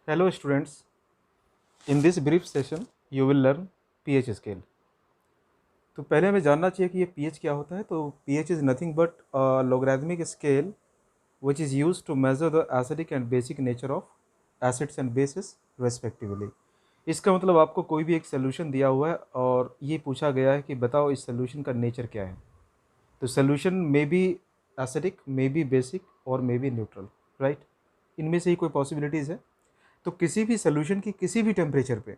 Hello students, in this brief session you will learn pH scale. तो पहले हमें जानना चाहिए कि ये pH क्या होता है। तो pH is nothing but a logarithmic scale which is used to measure the acidic and basic nature of acids and bases respectively. इसका मतलब आपको कोई भी एक सोल्यूशन दिया हुआ है और ये पूछा गया है कि बताओ इस सोल्यूशन का नेचर क्या है। तो solution may be acidic, may be basic और मे बी न्यूट्रल, राइट। इनमें से ही कोई पॉसिबिलिटीज़ है। तो किसी भी सोल्यूशन की किसी भी टेम्परेचर पे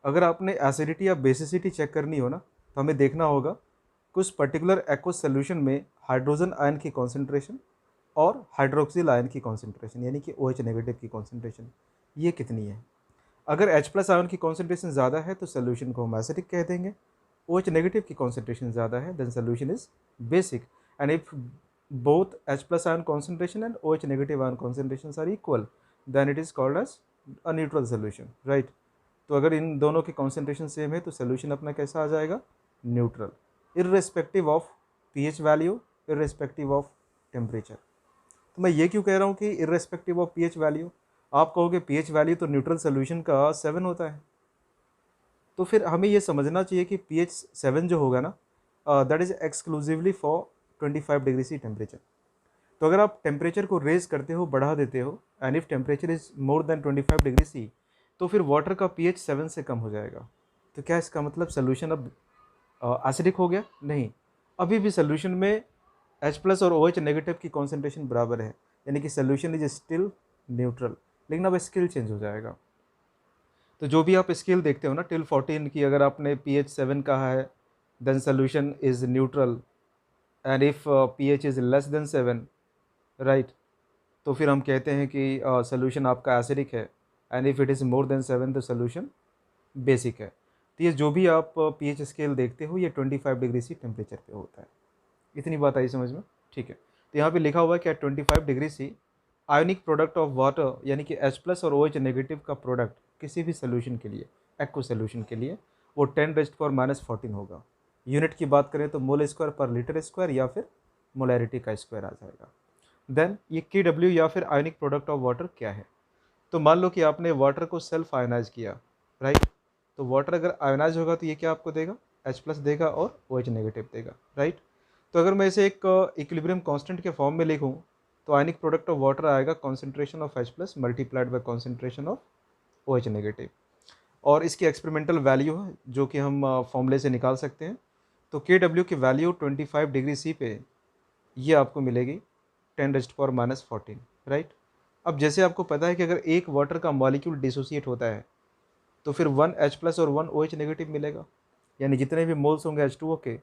अगर आपने एसिडिटी या बेसिसिटी चेक करनी हो ना, तो हमें देखना होगा कि उस पर्टिकुलर एक्वस सोल्यूशन में हाइड्रोजन आयन की कॉन्सेंट्रेशन और हाइड्रोक्सिल आयन की कॉन्सेंट्रेशन यानी कि OH नेगेटिव की कॉन्सेंट्रेशन ये कितनी है। अगर H प्लस आयन की कॉन्सेंट्रेशन ज़्यादा है तो सोल्यूशन को हम एसिडिक कह देंगे। OH नेगेटिव की कॉन्सेंट्रेशन ज़्यादा है then solution is basic. And if both H plus ion concentration and OH negative ion concentrations are equal then it is called as a neutral solution, right। तो अगर इन दोनों की concentration same है तो solution अपना कैसा आ जाएगा, neutral, irrespective of pH value, irrespective of temperature. तो मैं ये क्यों कह रहा हूँ कि इर्रेस्पेक्टिव ऑफ पीएच वैल्यू, आप कहोगे पीएच वैल्यू तो न्यूट्रल सोल्यूशन का 7 होता है। तो फिर हमें ये समझना चाहिए कि पीएच 7 जो होगा ना that is exclusively for 25 degree C temperature. तो अगर आप टेम्परेचर को रेज करते हो, बढ़ा देते हो and if temperature is more than 25 degree C तो फिर वाटर का पीएच 7 से कम हो जाएगा। तो क्या इसका मतलब सोल्यूशन अब एसिडिक हो गया? नहीं, अभी भी सोल्यूशन में H प्लस और OH नेगेटिव की कॉन्सेंट्रेशन बराबर है, यानी कि सोल्यूशन इज स्टिल न्यूट्रल। लेकिन अब स्केल चेंज हो जाएगा। तो जो भी आप स्केल देखते हो ना टिल 14 की, अगर आपने pH 7 कहा है then solution is neutral and if pH is less than 7, right, तो फिर हम कहते हैं कि सोल्यूशन आपका एसिडिक है and if it is more than 7 तो सोल्यूशन बेसिक है। तो ये जो भी आप पीएच स्केल देखते हो ये 25 डिग्री सी टेम्परेचर पे होता है। इतनी बात आई समझ में? ठीक है। तो यहाँ पे लिखा हुआ है क्या, 25 degree C ionic product of water यानी कि H प्लस और OH नेगेटिव का प्रोडक्ट किसी भी सोल्यूशन के लिए, एक्व सोल्यूशन के लिए, वो 10⁻⁻14 होगा। यूनिट की बात करें तो मोल स्क्वायर पर लीटर स्क्वायर या फिर मोलैरिटी का स्क्वायर आ जाएगा। देन ये KW या फिर आयोनिक प्रोडक्ट ऑफ वाटर क्या है। तो मान लो कि आपने वाटर को सेल्फ आयोनाइज किया, राइट। तो वाटर अगर आयोनाइज होगा तो ये क्या आपको देगा, H प्लस देगा और OH नेगेटिव देगा, राइट। तो अगर मैं इसे एक इक्विलिब्रियम कांस्टेंट के फॉर्म में लिखूं तो आयोनिक प्रोडक्ट ऑफ वाटर आएगा concentration of H plus multiplied by concentration of OH negative. और इसकी एक्सपेरिमेंटल वैल्यू है जो कि हम फॉर्मूले से निकाल सकते हैं। तो KW की वैल्यू 25 डिग्री सी पे ये आपको मिलेगी 10⁻⁻14, राइट। अब जैसे आपको पता है कि अगर एक वाटर का मॉलिक्यूल डिसोसिएट होता है तो फिर 1 H प्लस और 1 OH नेगेटिव मिलेगा, यानी जितने भी मोल्स होंगे H2O के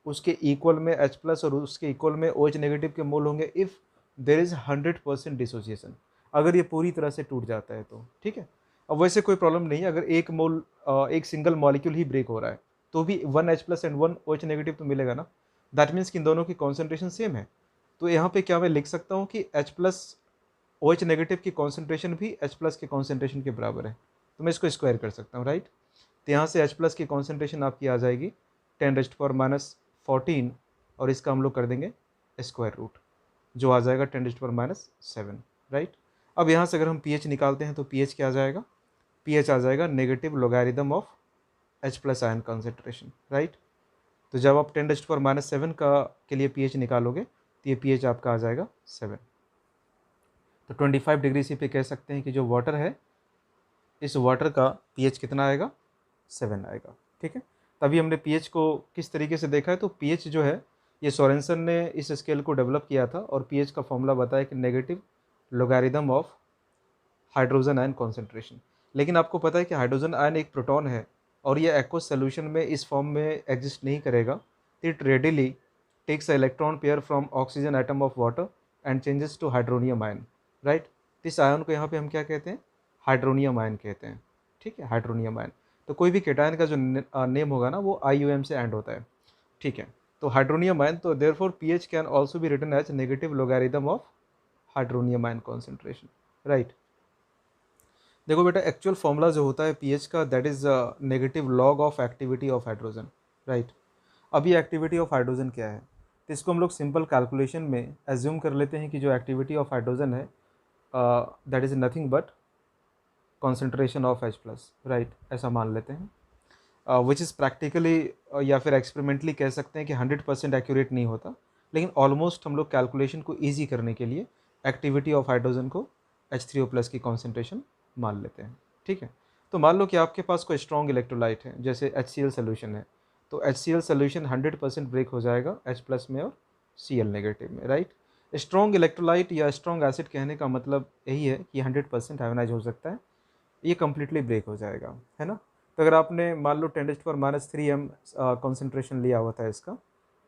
उसके इक्वल में H प्लस और उसके इक्वल में OH नेगेटिव के मोल होंगे इफ़ देर इज़ 100% डिसोसिएशन, अगर ये पूरी तरह से टूट जाता है तो, ठीक है। अब वैसे कोई प्रॉब्लम नहीं है, अगर एक मोल एक सिंगल मॉलिक्यूल ही ब्रेक हो रहा है तो भी 1 H plus and 1 OH negative तो मिलेगा ना। दैट मीन्स कि इन दोनों की कॉन्सेंट्रेशन सेम है। तो यहाँ पे क्या मैं लिख सकता हूँ कि H प्लस OH नेगेटिव की कॉन्सेंट्रेशन भी H प्लस के कॉन्सेंट्रेशन के बराबर है। तो मैं इसको स्क्वायर कर सकता हूँ, राइट। तो यहाँ से H प्लस की कॉन्सेंट्रेशन आपकी आ जाएगी 10⁻⁻14 और इसका हम लोग कर देंगे स्क्वायर रूट जो आ जाएगा 10⁻⁻7, राइट। अब यहाँ से अगर हम pH निकालते हैं तो pH क्या आ जाएगा, pH आ जाएगा negative logarithm of H plus ion concentration, right. तो जब आप 10⁻⁻7 का के लिए pH निकालोगे तो ये pH आपका आ जाएगा 7। तो 25 डिग्री सी पे कह सकते हैं कि जो वाटर है इस वाटर का pH कितना आएगा, 7 आएगा, ठीक है। तभी हमने pH को किस तरीके से देखा है, तो pH जो है ये सोरेंसन ने इस स्केल को डेवलप किया था और pH का फॉर्मूला बताया कि negative logarithm of hydrogen ion concentration. लेकिन आपको पता है कि हाइड्रोजन आयन एक प्रोटॉन है और ये एक्वस सोल्यूशन में इस फॉर्म में एग्जिस्ट नहीं करेगा। It readily takes electron pair from oxygen atom of water and changes to hydronium ion, right. इस आयन को यहाँ पे हम क्या कहते हैं, हाइड्रोनियम आयन कहते हैं, ठीक है, हाइड्रोनियम आयन। तो कोई भी केटायन का जो नेम होगा ना वो IUM से एंड होता है, ठीक है। तो हाइड्रोनियम आयन, तो therefore pH can also be written as negative logarithm of hydronium ion concentration, right. देखो बेटा, एक्चुअल फॉर्मूला जो होता है pH का that is negative log of activity of hydrogen, right. अब ये एक्टिविटी ऑफ हाइड्रोजन क्या है, तो इसको हम लोग सिंपल कैलकुलेशन में एज्यूम कर लेते हैं कि जो एक्टिविटी ऑफ हाइड्रोजन है that is nothing but concentration of H plus, right, ऐसा मान लेते हैं, विच इज़ प्रैक्टिकली या फिर एक्सपेरिमेंटली कह सकते हैं कि 100% एक्यूरेट नहीं होता, लेकिन ऑलमोस्ट हम लोग कैलकुलेशन को ईजी करने के लिए एक्टिविटी ऑफ हाइड्रोजन को H3O प्लस की कॉन्सेंट्रेशन मान लेते हैं। ठीक है, तो मान लो कि आपके पास कोई स्ट्रॉन्ग इलेक्ट्रोलाइट है, जैसे HCl सोल्यूशन है, तो HCl सोल्यूशन 100% ब्रेक हो जाएगा H प्लस में और Cl नेगेटिव में, राइट। स्ट्रॉन्ग इलेक्ट्रोलाइट या स्ट्रॉन्ग एसिड कहने का मतलब यही है कि 100% आयोनाइज हो सकता है, ये कम्प्लीटली ब्रेक हो जाएगा, है ना। तो अगर आपने मान लो 10⁻³ कॉन्सेंट्रेशन लिया हुआ था इसका,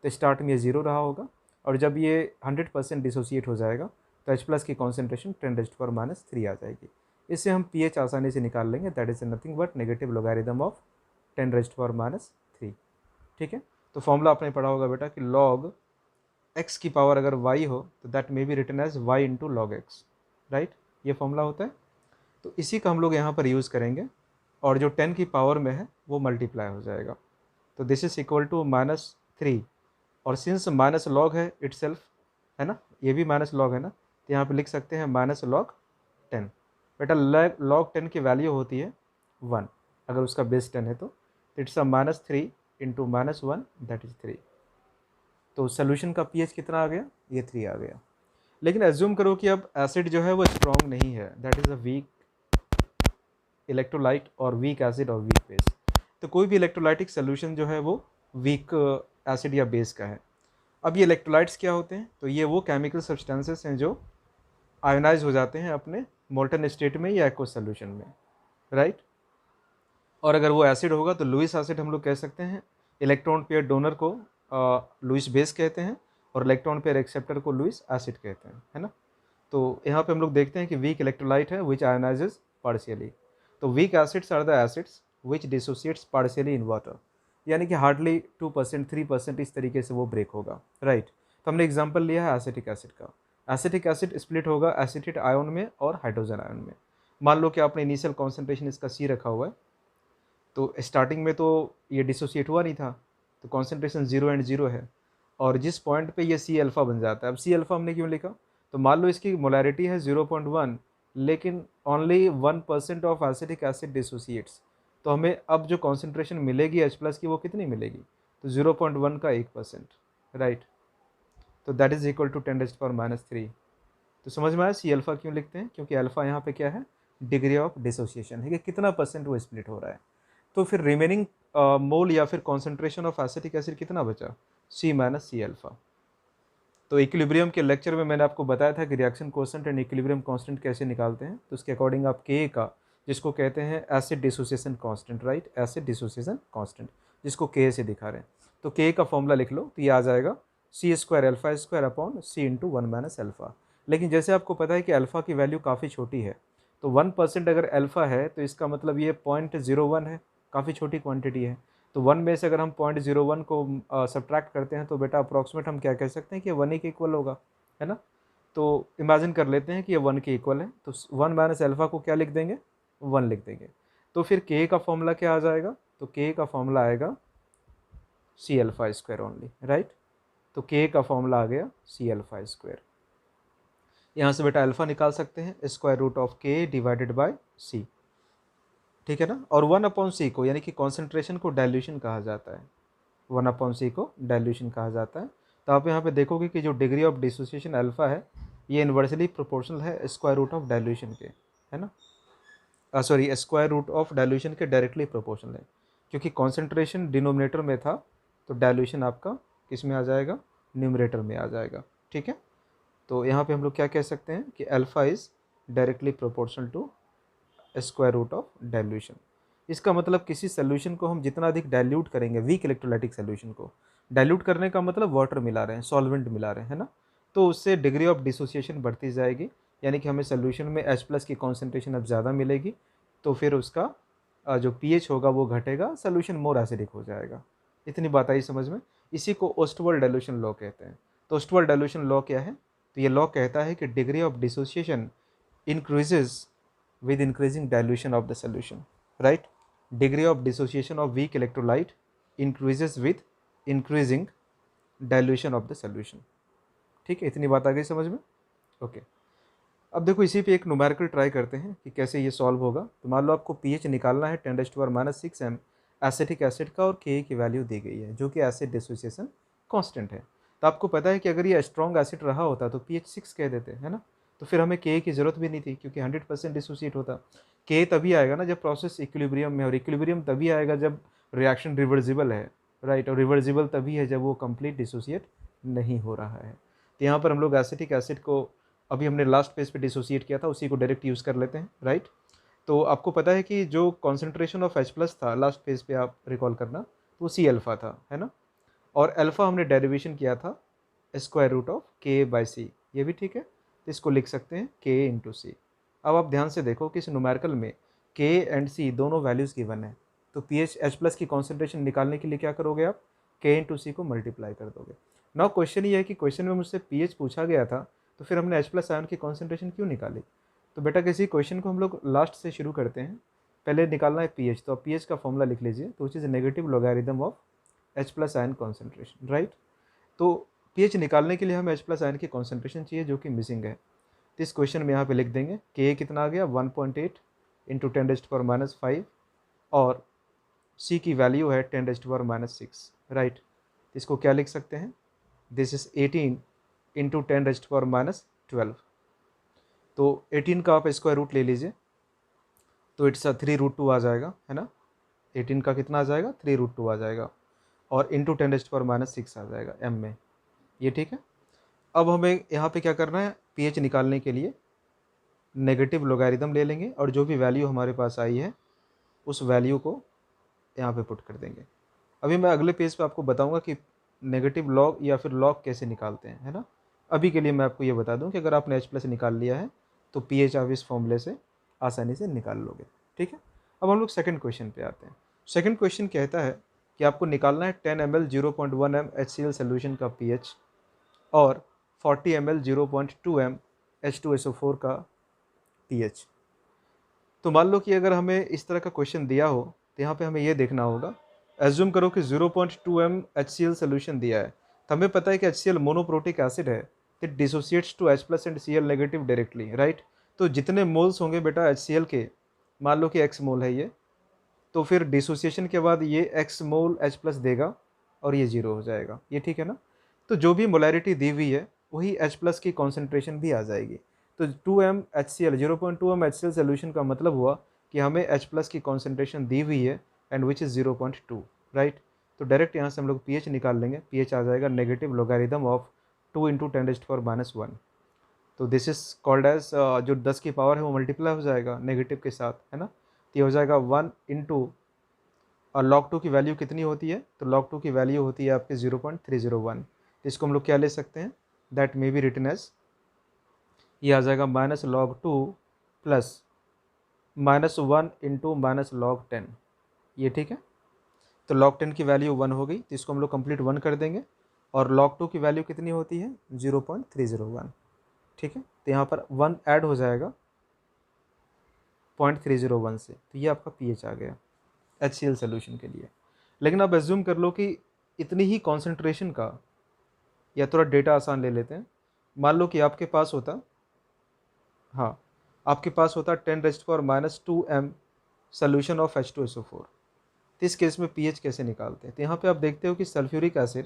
तो स्टार्ट में ये 0 रहा होगा, और जब ये 100% डिसोसिएट हो जाएगा तो H प्लस की कॉन्सेंट्रेशन 10⁻³ आ जाएगी। इससे हम pH आसानी से निकाल लेंगे, that is nothing but negative logarithm of 10⁻³। ठीक है, तो फॉर्मूला आपने पढ़ा होगा बेटा कि log x की पावर अगर y हो तो that may be written as y into log x, right, ये फॉर्मूला होता है। तो इसी का हम लोग यहाँ पर यूज़ करेंगे, और जो 10 की पावर में है वो मल्टीप्लाई हो जाएगा, तो दिस इज इक्वल टू -3, और सिंस माइनस लॉग है इटसेल्फ, है ना, ये भी माइनस लॉग है ना, तो यहाँ पे लिख सकते हैं -log 10। बेटा log 10 की वैल्यू होती है 1, अगर उसका बेस 10 है तो it's a -3 into -1 that is 3। तो सोल्यूशन का pH कितना आ गया, ये 3 आ गया। लेकिन एज्यूम करो कि अब एसिड जो है वो स्ट्रॉन्ग नहीं है, that is a weak electrolyte और वीक एसिड और वीक बेस। तो कोई भी इलेक्ट्रोलाइटिक सोल्यूशन जो है वो वीक एसिड या बेस का है। अब ये इलेक्ट्रोलाइट्स क्या होते हैं, तो ये वो केमिकल सब्सटेंसेस हैं जो आयोनाइज हो जाते हैं अपने मोल्टन स्टेट में या एक्वस सोल्यूशन में, राइट। और अगर वो एसिड होगा तो लुइस एसिड हम लोग कह सकते हैं। इलेक्ट्रॉन पेयर डोनर को लुइस बेस कहते हैं, और इलेक्ट्रॉन पेयर एक्सेप्टर को लुइस एसिड कहते हैं, है ना। तो यहाँ पे हम लोग देखते हैं कि वीक इलेक्ट्रोलाइट है विच आयोनाइजेस पार्शियली। तो weak acids are the acids which dissociates partially in water, यानी कि हार्डली 2% 3% इस तरीके से वो ब्रेक होगा, राइट। तो हमने एग्जांपल लिया है एसिटिक एसिड का। एसिटिक एसिड स्प्लिट होगा एसिटेट आयन में और हाइड्रोजन आयन में। मान लो कि आपने इनिशियल कॉन्सेंट्रेशन इसका C रखा हुआ है, तो स्टार्टिंग में तो ये डिसोसिएट हुआ नहीं था, तो कॉन्सेंट्रेशन 0 एंड 0 है, और जिस पॉइंट पे ये C अल्फ़ा बन जाता है, अब C अल्फ़ा हमने क्यों लिखा, तो मान लो इसकी मोलैरिटी है 0.1, लेकिन only 1% of acetic acid dissociates, तो हमें अब जो कॉन्सेंट्रेशन मिलेगी H प्लस की वो कितनी मिलेगी, तो 0.1 का 1%, राइट। तो दैट इज इक्वल टू 10⁻³ तो समझ में आया C अल्फ़ा क्यों लिखते हैं, क्योंकि अल्फ़ा यहाँ पे क्या है, डिग्री ऑफ डिसोसिएशन है कि कितना परसेंट वो स्प्लिट हो रहा है। तो फिर रिमेनिंग मोल या फिर कॉन्सेंट्रेशन ऑफ एसिटिक एसिड कितना बचा, C माइनस C अल्फ़ा। तो इक्विलिब्रियम के लेक्चर में मैंने आपको बताया था कि reaction coefficient and equilibrium constant कैसे निकालते हैं, तो उसके अकॉर्डिंग आप K का, जिसको कहते हैं acid dissociation constant, right, acid dissociation constant, जिसको K से दिखा रहे हैं, तो K का फॉर्मूला लिख लो, तो ये आ जाएगा C² alpha square upon C into 1 minus alpha. लेकिन जैसे आपको पता है कि अल्फ़ा की वैल्यू काफ़ी छोटी है, तो 1% अगर अल्फ़ा है तो इसका मतलब ये 0.01 है, काफ़ी छोटी क्वांटिटी है। तो 1 में से अगर हम 0.01 को सब्ट्रैक्ट करते हैं तो बेटा अप्रॉक्सीमेट हम क्या कह सकते हैं कि 1 ही के इक्वल होगा, है ना। तो इमेजिन कर लेते हैं कि ये 1 के इक्वल है, तो 1 माइनस अल्फ़ा को क्या लिख देंगे, 1 लिख देंगे। तो फिर K का फॉर्मूला क्या आ जाएगा, तो K का फॉर्मूला आएगा C alpha square only, right. तो K का फॉर्मूला आ गया C अल्फ़ा स्क्वायर। यहाँ से बेटा अल्फ़ा निकाल सकते हैं, square root of K divided by C, ठीक है ना। और 1/C को, यानी कि कॉन्सेंट्रेशन को डाइल्यूशन कहा जाता है, 1/C को डाइल्यूशन कहा जाता है। तो आप यहाँ पे देखोगे कि जो डिग्री ऑफ डिसोसिएशन अल्फ़ा है ये इन्वर्सली प्रोपोर्शनल है स्क्वायर रूट ऑफ डाइल्यूशन के, है ना, sorry square root of dilution के डायरेक्टली प्रोपोर्शनल है, क्योंकि कॉन्सेंट्रेशन डिनोमिनेटर में था तो डाइल्यूशन आपका किस में आ जाएगा, न्यूमरेटर में आ जाएगा, ठीक है। तो यहाँ पे हम लोग क्या कह सकते हैं कि alpha is directly proportional to square root of dilution. इसका मतलब किसी सोल्यूशन को हम जितना अधिक डाइल्यूट करेंगे, वीक इलेक्ट्रोलाइटिक सोल्यूशन को डाइल्यूट करने का मतलब वाटर मिला रहे हैं, सॉल्वेंट मिला रहे हैं, है ना, तो उससे डिग्री ऑफ डिसोसिएशन बढ़ती जाएगी, यानी कि हमें सोल्यूशन में H प्लस की कॉन्सेंट्रेशन अब ज़्यादा मिलेगी, तो फिर उसका जो pH होगा वो घटेगा, सोल्यूशन मोर एसिडिक हो जाएगा। इतनी बात आई समझ में। इसी को ओस्टवर्ड डाइल्यूशन लॉ कहते हैं। तो ओस्टवर्ड डाइल्यूशन लॉ क्या है, तो ये लॉ कहता है कि degree of dissociation increases with increasing dilution of the solution, right. Degree of dissociation of weak electrolyte increases with increasing dilution of the solution, ठीक है, इतनी बात आ गई समझ में, ओके। अब देखो इसी पे एक न्यूमेरिकल ट्राई करते हैं कि कैसे ये सॉल्व होगा। तो मान लो आपको पीएच निकालना है 10⁻⁻6 m एसिटिक एसिड का, और के की वैल्यू दी गई है जो कि एसिड डिसोसिएशन कांस्टेंट है। तो आपको पता है कि अगर ये स्ट्रॉन्ग एसिड रहा होता तो पीएच 6 कह देते, है ना। तो फिर हमें के की ज़रूरत भी नहीं थी क्योंकि 100% डिसोसिएट होता। के तभी आएगा ना जब प्रोसेस इक्विलिब्रियम में, और इक्विलिब्रियम तभी आएगा जब रिएक्शन रिवर्सिबल है, राइट। और रिवर्सिबल तभी है जब वो कंप्लीट डिसोसिएट नहीं हो रहा है। तो यहाँ पर हम लोग एसिटिक एसिड को अभी हमने लास्ट पेज पे डिसोसिएट किया था, उसी को डायरेक्ट यूज़ कर लेते हैं, राइट। तो आपको पता है कि जो कॉन्सेंट्रेशन ऑफ H प्लस था लास्ट पेज पे, आप रिकॉल करना, तो सी अल्फ़ा था, है ना। और अल्फ़ा हमने डेरिवेशन किया था स्क्वायर रूट ऑफ के बाई सी, ये भी ठीक है। तो इसको लिख सकते हैं के इंटू सी। अब आप ध्यान से देखो कि इस न्यूमेरिकल में के एंड सी दोनों वैल्यूज़ गिवन है। तो पी एच प्लस की कॉन्सेंट्रेशन निकालने के लिए क्या करोगे आप, के इंटू सी को मल्टीप्लाई कर दोगे। नाउ क्वेश्चन ये है कि क्वेश्चन में मुझसे पी एच पूछा गया था, तो फिर हमने एच प्लस आयन की कॉन्सेंट्रेशन क्यों निकाली। तो बेटा किसी क्वेश्चन को हम लोग लास्ट से शुरू करते हैं, पहले निकालना है पी एच। तो आप पी एच का फॉर्मूला लिख लीजिए, तो which is negative logarithm of H plus ion concentration, right. तो पीएच निकालने के लिए हमें एच प्लस आयन की कॉन्सेंट्रेशन चाहिए जो कि मिसिंग है। तो इस क्वेश्चन में यहाँ पे लिख देंगे के कितना आ गया 1.8 इंटू 10⁻⁻5, और सी की वैल्यू है 10⁻⁻6, राइट। इसको क्या लिख सकते हैं, दिस इज 18 इंटू 10⁻12। तो 18 का आप स्क्वायर रूट ले लीजिए, तो इट्स 3√2 आ जाएगा, है ना। 18 का कितना आ जाएगा, 3√2 आ जाएगा, और इंटू 10⁻6 आ जाएगा एम में, ये ठीक है। अब हमें यहाँ पे क्या करना है, पीएच निकालने के लिए नेगेटिव लोगारिथम ले लेंगे, और जो भी वैल्यू हमारे पास आई है उस वैल्यू को यहाँ पे पुट कर देंगे। अभी मैं अगले पेज पे आपको बताऊंगा कि नेगेटिव लॉग या फिर लॉग कैसे निकालते हैं, है ना। अभी के लिए मैं आपको ये बता दूं कि अगर आपने एच प्लस निकाल लिया है तो पीएच आप इस फॉर्मूले से आसानी से निकाल लोगे, ठीक है। अब हम लोग सेकंड क्वेश्चन पे आते हैं। सेकंड क्वेश्चन कहता है कि आपको निकालना है 10 ml 0.1 m HCl सोल्यूशन का पीएच, और 40 ml 0.2 m H2SO4 का पीएच। तो मान लो कि अगर हमें इस तरह का क्वेश्चन दिया हो, तो यहाँ पे हमें ये देखना होगा, एज्यूम करो कि 0.2 m HCl सोल्यूशन दिया है। तो हमें पता है कि HCl मोनोप्रोटिक एसिड है, it dissociates to H plus and Cl negative directly, right. तो जितने मोल्स होंगे बेटा HCl के, मान लो कि x मोल है ये, तो फिर डिसोसिएशन के बाद ये x मोल H प्लस देगा और ये 0 हो जाएगा, ये ठीक है ना। तो जो भी मोलैरिटी दी हुई है वही H प्लस की कॉन्सेंट्रेशन भी आ जाएगी। तो 2m HCl 0.2m HCl solution का मतलब हुआ कि हमें H प्लस की कॉन्सेंट्रेशन दी हुई है एंड विच इज़ 0.2, राइट। तो डायरेक्ट यहाँ से हम लोग पीएच निकाल लेंगे, पीएच आ जाएगा नेगेटिव लोगारिथम ऑफ 2 इंटू 10⁻⁻1। तो दिस इज कॉल्ड एज, जो 10 की पावर है वो मल्टीप्लाई हो जाएगा नेगेटिव के साथ, है ना। तो ये हो जाएगा 1 इंटू, और log 2 की वैल्यू कितनी होती है, तो log 2 की वैल्यू होती है आपकी 0.301। तो इसको हम लोग क्या ले सकते हैं, that may be written as, ये आ जाएगा -log 2 प्लस -1 इंटू -log 10, ये ठीक है। तो log 10 की वैल्यू 1 हो गई, तो इसको हम लोग कंप्लीट 1 कर देंगे, और log 2 की वैल्यू कितनी होती है 0.301, ठीक है। तो यहाँ पर 1 ऐड हो जाएगा 0.301 से, तो ये आपका पीएच आ गया HCl सोल्यूशन के लिए। लेकिन आप एज्यूम कर लो कि इतनी ही कॉन्सेंट्रेशन का, या थोड़ा डेटा आसान ले लेते हैं, मान लो कि आपके पास होता, हाँ, आपके पास होता 10⁻² m सोल्यूशन ऑफ H2SO4। तो इस केस में पीएच कैसे निकालते हैं, तो यहाँ पे आप देखते हो कि सल्फ्यूरिक एसिड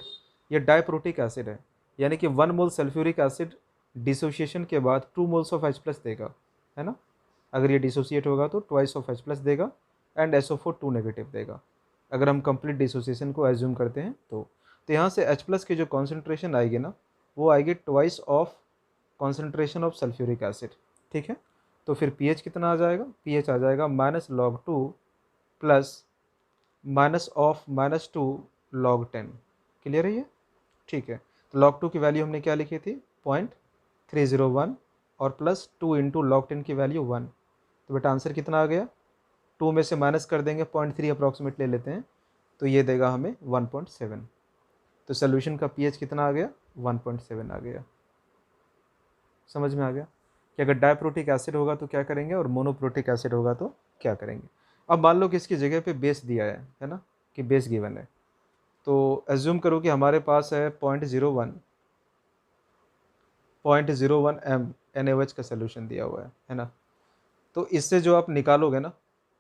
ये डाइप्रोटिक एसिड है, यानी कि 1 मोल सल्फ्यूरिक एसिड डिसोसिएशन के बाद 2 मोल्स ऑफ H प्लस देगा, है ना। अगर ये डिसोसिएट होगा तो ट्वाइस ऑफ H प्लस देगा एंड SO4 2 नेगेटिव देगा, अगर हम कंप्लीट डिसोसिएशन को एज्यूम करते हैं तो यहाँ से H प्लस की जो कॉन्सेंट्रेशन आएगी ना, वो आएगी twice of concentration of sulphuric acid, ठीक है। तो फिर पीएच कितना आ जाएगा, पीएच आ जाएगा -log 2 प्लस -2 log 10। क्लियर है ये, ठीक है। तो log 2 की वैल्यू हमने क्या लिखी थी 0.301, और प्लस 2 इंटू log 10 की वैल्यू 1। तो बेटा आंसर कितना आ गया, 2 में से माइनस कर देंगे, 0.3 अप्रॉक्सीमेट ले लेते हैं, तो ये देगा हमें 1.7। तो सोल्यूशन का पीएच कितना आ गया 1.7 आ गया। समझ में आ गया कि अगर डाइप्रोटिक एसिड होगा तो क्या करेंगे, और मोनोप्रोटिक एसिड होगा तो क्या करेंगे। अब मान लो कि इसकी जगह पे बेस दिया है ना, कि बेस गिवन है, तो एज्यूम करो कि हमारे पास है 0.01 0.01 m NaOH का सोल्यूशन दिया हुआ है ना। तो इससे जो आप निकालोगे ना,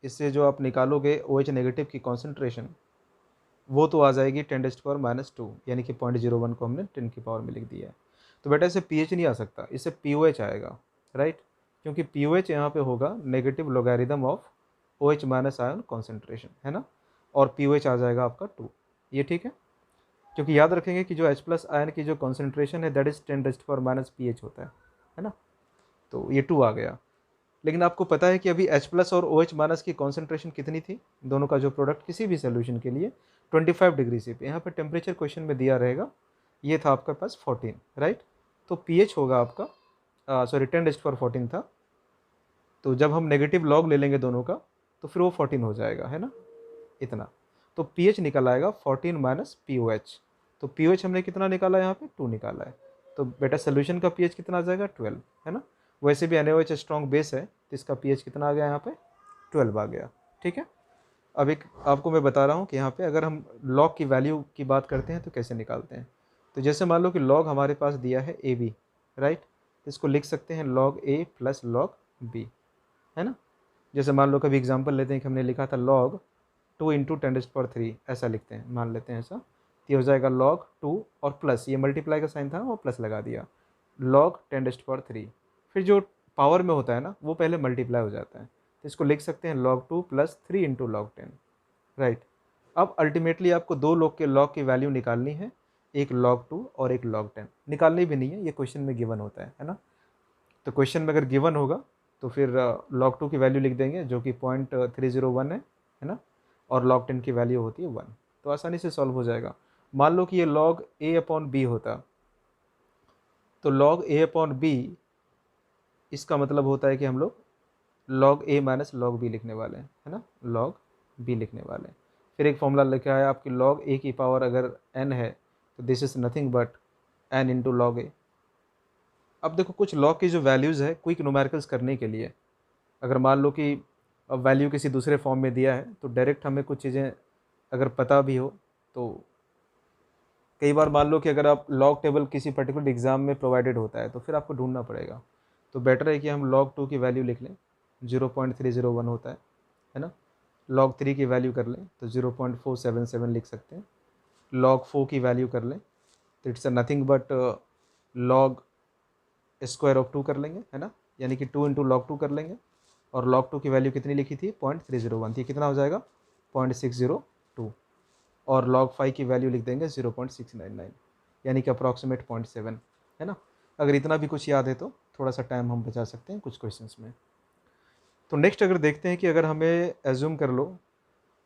इससे जो आप निकालोगे OH नेगेटिव की कॉन्सेंट्रेशन, वो तो आ जाएगी 10⁻², यानी कि 0.01 को हमने 10 की पावर में लिख दिया है। तो बेटा इसे pH नहीं आ सकता, इससे POH आएगा, राइट, क्योंकि POH यहाँ पे होगा negative logarithm of OH minus ion concentration, है ना, और POH आ जाएगा आपका 2। ये ठीक है, क्योंकि याद रखेंगे कि जो H प्लस आयन की जो कॉन्सेंट्रेशन है दैट इज 10⁻⁻ pH होता है ना। तो ये 2 आ गया। लेकिन आपको पता है कि अभी H प्लस और OH माइनस की कॉन्सेंट्रेशन कितनी थी, दोनों का जो प्रोडक्ट किसी भी सोल्यूशन के लिए 25 डिग्री से, यहाँ पर टेम्परेचर क्वेश्चन में दिया रहेगा, ये था आपके पास 14, राइट। तो pH होगा आपका सॉरी 10⁻14 था, तो जब हम नेगेटिव लॉग ले लेंगे दोनों का तो फिर वो 14 हो जाएगा, है ना, इतना। तो pH निकल आएगा 14 माइनस POH। तो POH हमने कितना निकाला, यहाँ पे 2 निकाला है। तो बेटा सोल्यूशन का pH कितना आ जाएगा, 12, है ना। वैसे भी NaOH स्ट्रॉन्ग बेस है, तो इसका pH कितना आ गया यहाँ पे, 12 आ गया, ठीक है। अब एक आपको मैं बता रहा हूँ कि यहाँ पे अगर हम लॉग की वैल्यू की बात करते हैं तो कैसे निकालते हैं। तो जैसे मान लो कि लॉग हमारे पास दिया है AB, राइट, इसको लिख सकते हैं log A plus log B, है ना। जैसे मान लो कभी एग्जांपल लेते हैं कि हमने लिखा था log 2 इंटू 10⁻3, ऐसा लिखते हैं, मान लेते हैं ऐसा, तो ये हो जाएगा log 2 और प्लस, ये मल्टीप्लाई का साइन था वो प्लस लगा दिया, log 10⁻3। फिर जो पावर में होता है ना वो पहले मल्टीप्लाई हो जाता है, तो इसको लिख सकते हैं log 2 plus 3 into log 10, right. अब अल्टीमेटली आपको दो लॉग के लॉग की वैल्यू निकालनी है, एक log 2 और एक log 10। निकालनी भी नहीं है, ये क्वेश्चन में गिवन होता है ना। तो क्वेश्चन में अगर गिवन होगा तो फिर log 2 की वैल्यू लिख देंगे जो कि 0.301 है ना, और log 10 की वैल्यू होती है 1, तो आसानी से सॉल्व हो जाएगा। मान लो कि ये log A अपॉन B होता, तो log A अपॉन B इसका मतलब होता है कि हम लोग log A minus log B लिखने वाले हैं, है ना, log B लिखने वाले हैं। फिर एक फॉर्मूला लिखा है आपकी log A की पावर अगर n है तो this is nothing but n into log A। अब देखो कुछ लॉग की जो वैल्यूज़ है क्विक न्यूमेरिकल्स करने के लिए, अगर मान लो कि अब वैल्यू किसी दूसरे फॉर्म में दिया है तो डायरेक्ट हमें कुछ चीज़ें अगर पता भी हो, तो कई बार मान लो कि अगर आप लॉग टेबल किसी पर्टिकुलर एग्ज़ाम में प्रोवाइडेड होता है तो फिर आपको ढूंढना पड़ेगा, तो बेटर है कि हम log 2 की वैल्यू लिख लें, 0.301 होता है ना। log 3 की वैल्यू कर लें तो 0.477 लिख सकते हैं। log 4 की वैल्यू कर लें तो it's nothing but log square of 2 कर लेंगे, है ना, यानी कि 2 इंटू log 2 कर लेंगे, और log 2 की वैल्यू कितनी लिखी थी, 0.301 थी, कितना हो जाएगा 0.602, और log 5 की वैल्यू लिख देंगे 0.699, यानी कि अप्रॉक्सीमेट 0.7, है ना। अगर इतना भी कुछ याद है तो थोड़ा सा टाइम हम बचा सकते हैं कुछ क्वेश्चंस में। तो नेक्स्ट अगर देखते हैं कि अगर हमें एज्यूम कर लो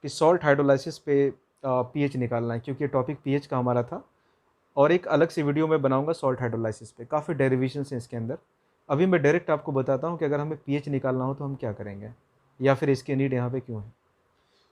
कि सॉल्ट हाइड्रोलाइसिस पे पीएच निकालना है, क्योंकि टॉपिक पीएच का हमारा था, और एक अलग सी वीडियो मैं बनाऊंगा सॉल्ट हाइड्रोलाइसिस पे, काफ़ी डेरिवेशंस हैं इसके अंदर। अभी मैं डायरेक्ट आपको बताता हूँ कि अगर हमें पीएच निकालना हो तो हम क्या करेंगे, या फिर इसकी नीड यहाँ पे क्यों है।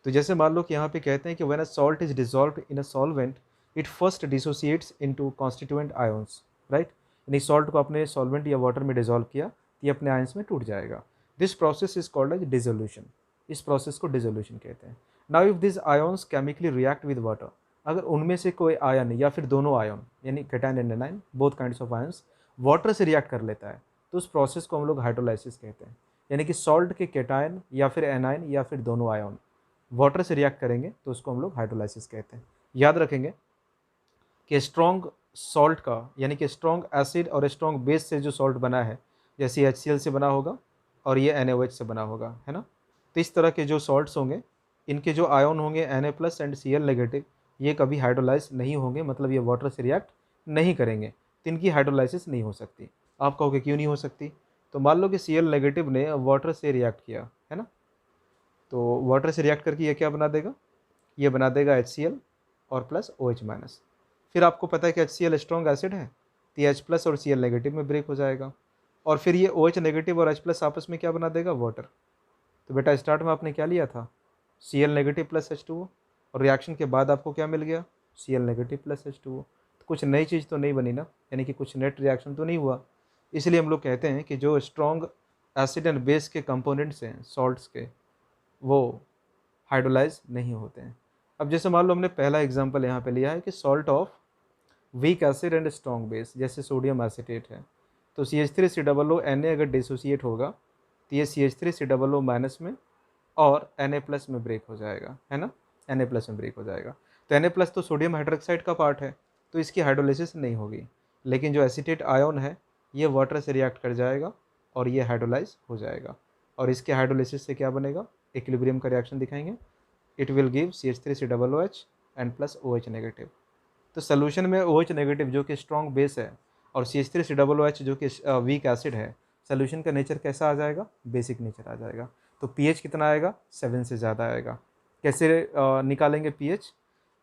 तो जैसे मान लो कि यहाँ पे कहते हैं कि when a salt is dissolved in a solvent it first dissociates into constituent ions, right, यानी सॉल्ट को अपने सॉल्वेंट या वाटर में डिजॉल्व किया तो ये अपने आयंस में टूट जाएगा। This process is called as dissolution, इस प्रोसेस को डिसोल्यूशन कहते हैं। Now if this ions chemically react with water, अगर उनमें से कोई आयन या फिर दोनों आयन यानी cation and anion both kinds of ions water से रिएक्ट कर लेता है, तो उस प्रोसेस को हम लोग हाइड्रोलाइसिस कहते हैं। यानी कि सॉल्ट के कैटायन या फिर एनायन या फिर दोनों आयन वाटर से रिएक्ट करेंगे तो उसको हम लोग हाइड्रोलाइसिस कहते हैं। याद रखेंगे कि स्ट्रॉन्ग सॉल्ट का यानी कि स्ट्रॉन्ग एसिड और स्ट्रॉन्ग बेस से जो सॉल्ट बना है, जैसे HCl से बना होगा और ये NaOH से बना होगा, है ना। तो इस तरह के जो सॉल्ट्स होंगे इनके जो आयन होंगे Na plus and Cl negative, ये कभी हाइड्रोलाइज नहीं होंगे, मतलब ये वाटर से रिएक्ट नहीं करेंगे, तो इनकी हाइड्रोलाइसिस नहीं हो सकती। आप कहोगे क्यों नहीं हो सकती, तो मान लो कि Cl नेगेटिव ने वाटर से रिएक्ट किया, है ना, तो वाटर से रिएक्ट करके ये क्या बना देगा, ये बना देगा HCl और प्लस OH माइनस। फिर आपको पता है कि HCl स्ट्रॉन्ग एसिड है, तो ये H प्लस और Cl नेगेटिव में ब्रेक हो जाएगा, और फिर ये OH नेगेटिव और H प्लस आपस में क्या बना देगा, वाटर। तो बेटा स्टार्ट में आपने क्या लिया था, Cl नेगेटिव प्लस H2O, और रिएक्शन के बाद आपको क्या मिल गया, Cl नेगेटिव प्लस H2O। तो कुछ नई चीज़ तो नहीं बनी ना, यानी कि कुछ नेट रिएक्शन तो नहीं हुआ। इसलिए हम लोग कहते हैं कि जो स्ट्रॉन्ग एसिड एंड बेस के कंपोनेंट्स हैं सॉल्ट्स के, वो हाइड्रोलाइज नहीं होते हैं। अब जैसे मान लो हमने पहला एग्जांपल यहाँ पे लिया है कि salt of weak acid and strong base, जैसे सोडियम एसिटेट है, तो CH3COO Na अगर डिसोसिएट होगा तो ये CH3COO माइनस में और Na प्लस में ब्रेक हो जाएगा, है ना, Na प्लस में ब्रेक हो जाएगा। तो Na प्लस तो सोडियम हाइड्रोक्साइड का पार्ट है, तो इसकी हाइड्रोलाइसिस नहीं होगी, लेकिन जो एसीटेट आयन है ये वाटर से रिएक्ट कर जाएगा और ये हाइड्रोलाइज हो जाएगा, और इसके हाइड्रोलाइसिस से क्या बनेगा, इक्विलिब्रियम का रिएक्शन दिखाएंगे। It will give CH3COOH and plus OH negative. तो सोल्यूशन में OH नेगेटिव जो कि स्ट्रॉन्ग बेस है और CH3COOH जो कि वीक एसिड है, सोल्यूशन का नेचर कैसा आ जाएगा, बेसिक नेचर आ जाएगा। तो pH कितना आएगा, 7 से ज़्यादा आएगा। कैसे निकालेंगे pH,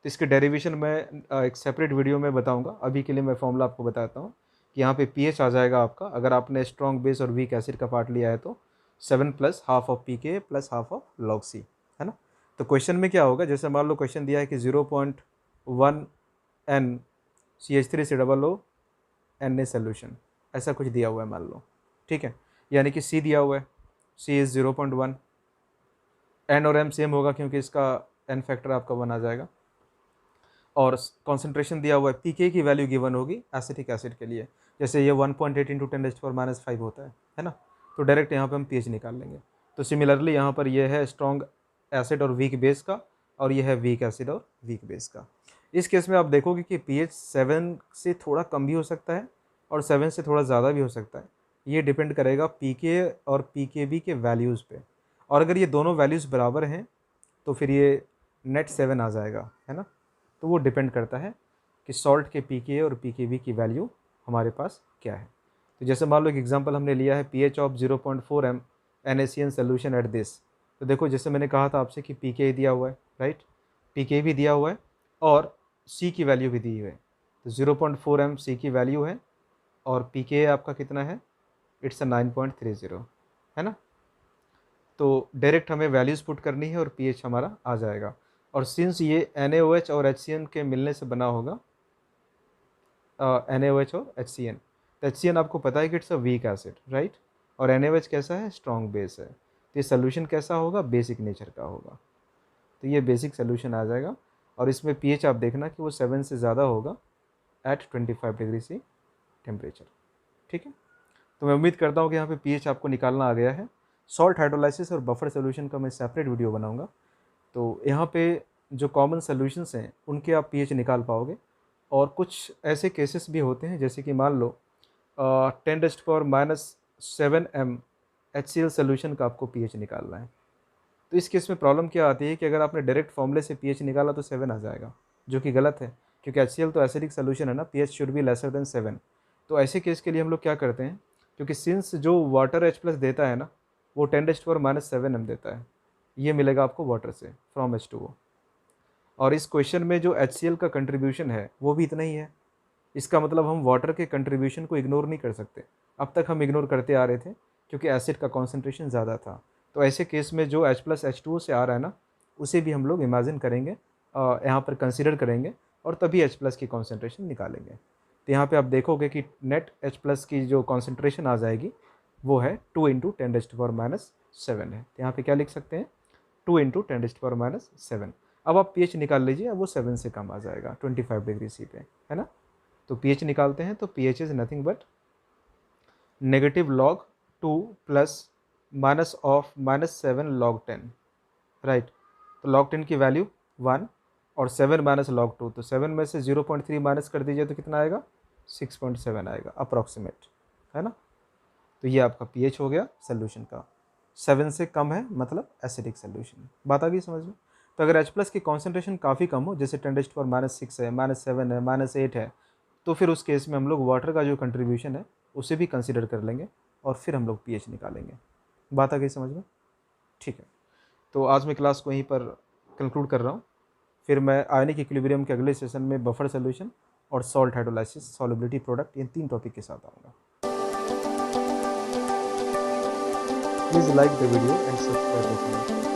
तो इसके डेरिवेशन में एक सेपरेट वीडियो में बताऊंगा। अभी के लिए मैं फॉर्मूला आपको बताता हूँ कि यहाँ पे pH आ जाएगा आपका, अगर आपने स्ट्रॉन्ग बेस और वीक एसिड का पार्ट लिया है तो 7 plus half of pK plus half of log C, है ना। तो क्वेश्चन में क्या होगा, जैसे मान लो क्वेश्चन दिया है कि 0.1 N CH3COO Na सोल्यूशन, ऐसा कुछ दिया हुआ है मान लो, ठीक है, यानी कि C दिया हुआ है, C इज़ 0.1, N और M सेम होगा क्योंकि इसका N फैक्टर आपका 1 आ जाएगा, और कॉन्सेंट्रेशन दिया हुआ है, pK की वैल्यू गिवन होगी एसिटिक एसिड के लिए, जैसे ये 1.8 इंटू 10⁻⁵ होता है ना, तो डायरेक्ट यहाँ पे हम pH निकाल लेंगे। तो सिमिलरली यहाँ पर ये है स्ट्रॉन्ग एसिड और वीक बेस का, और ये है वीक एसिड और वीक बेस का। इस केस में आप देखोगे कि pH 7 से थोड़ा कम भी हो सकता है और 7 से थोड़ा ज़्यादा भी हो सकता है, ये डिपेंड करेगा pK और pKb के वैल्यूज़ पे, और अगर ये दोनों वैल्यूज़ बराबर हैं तो फिर ये नेट 7 आ जाएगा, है ना। तो वो डिपेंड करता है कि सॉल्ट के pK और pKb की वैल्यू हमारे पास क्या है। तो जैसे मान लो एक एग्जांपल हमने लिया है pH of 0.4 m NaCN solution at this. तो देखो जैसे मैंने कहा था आपसे कि pK दिया हुआ है, राइट, pK भी दिया हुआ है और C की वैल्यू भी दी हुई है। तो 0.4 m C की वैल्यू है और pK आपका कितना है, इट्स 9.30, है ना। तो डायरेक्ट हमें वैल्यूज़ पुट करनी है और pH हमारा आ जाएगा। और सिंस ये NaOH और HCN के मिलने से बना होगा, NaOH और HCN, तो HCN आपको पता है कि it's a weak acid, right, और NaOH कैसा है, स्ट्रॉन्ग बेस है। तो ये सोल्यूशन कैसा होगा, बेसिक नेचर का होगा। तो ये बेसिक सोल्यूशन आ जाएगा, और इसमें pH आप देखना कि वो 7 से ज़्यादा होगा एट 25 डिग्री C टेम्परेचर, ठीक है। तो मैं उम्मीद करता हूँ कि यहाँ पे pH आपको निकालना आ गया है। सॉल्ट हाइड्रोलाइसिस और बफर सोल्यूशन का मैं सेपरेट वीडियो बनाऊंगा, तो यहाँ पे जो कॉमन सोल्यूशंस हैं उनके आप pH निकाल पाओगे। और कुछ ऐसे केसेस भी होते हैं जैसे कि मान लो 10⁻⁷ m HCl सोल्यूशन का आपको pH निकालना है। तो इस केस में प्रॉब्लम क्या आती है कि अगर आपने डायरेक्ट फॉर्मूले से pH निकाला तो 7 आ जाएगा, जो कि गलत है, क्योंकि HCl तो एसिडिक सोल्यूशन है ना, pH should be lesser than 7। तो ऐसे केस के लिए हम लोग क्या करते हैं, क्योंकि सिंस जो वाटर H+ देता है ना वो 10⁻⁷ m देता है, ये मिलेगा आपको वाटर से फ्रॉम H2O। और इस क्वेश्चन में जो HCl का कंट्रीब्यूशन है वो भी इतना ही है, इसका मतलब हम वाटर के कंट्रीब्यूशन को इग्नोर नहीं कर सकते। अब तक हम इग्नोर करते आ रहे थे क्योंकि एसिड का कॉन्सेंट्रेशन ज़्यादा था। तो ऐसे केस में जो H+ H2O से आ रहा है ना, उसे भी हम लोग इमेजिन करेंगे, यहाँ पर कंसिडर करेंगे, और तभी H+ की कॉन्सेंट्रेशन निकालेंगे। तो यहाँ पे आप देखोगे कि नेट H+ की जो कॉन्सेंट्रेशन आ जाएगी वो है 2 × 10⁻⁷ है। तो यहाँ पे क्या लिख सकते हैं, 2 × 10⁻⁷। अब आप pH निकाल लीजिए, अब वो 7 से कम आ जाएगा 25 डिग्री C पे, है ना। तो pH निकालते हैं, तो pH is nothing but -log2 plus minus of -7 log 10, right. तो log 10 की वैल्यू 1 और 7 माइनस log 2, तो 7 में से 0.3 माइनस कर दीजिए तो कितना आएगा, 6.7 आएगा अप्रॉक्सीमेट, है ना। तो ये आपका pH हो गया सोल्यूशन का, 7 से कम है मतलब एसिडिक सोल्यूशन। बात आ गई समझ में। तो अगर H+ की कॉन्सेंट्रेशन काफ़ी कम हो, जैसे 10⁻⁶ है, -7 है, -8 है, तो फिर उस केस में हम लोग वाटर का जो कंट्रीब्यूशन है उसे भी कंसिडर कर लेंगे और फिर हम लोग pH निकालेंगे। बात आ गई समझ में, ठीक है। तो आज मैं क्लास को यहीं पर कंक्लूड कर रहा हूँ, फिर मैं आयनिक इक्विलिब्रियम के अगले सेशन में बफर सोल्यूशन और सॉल्ट हाइड्रोलाइसिस, सॉल्युबिलिटी प्रोडक्ट, इन 3 टॉपिक के साथ आऊँगा। Please like the video and subscribe the channel.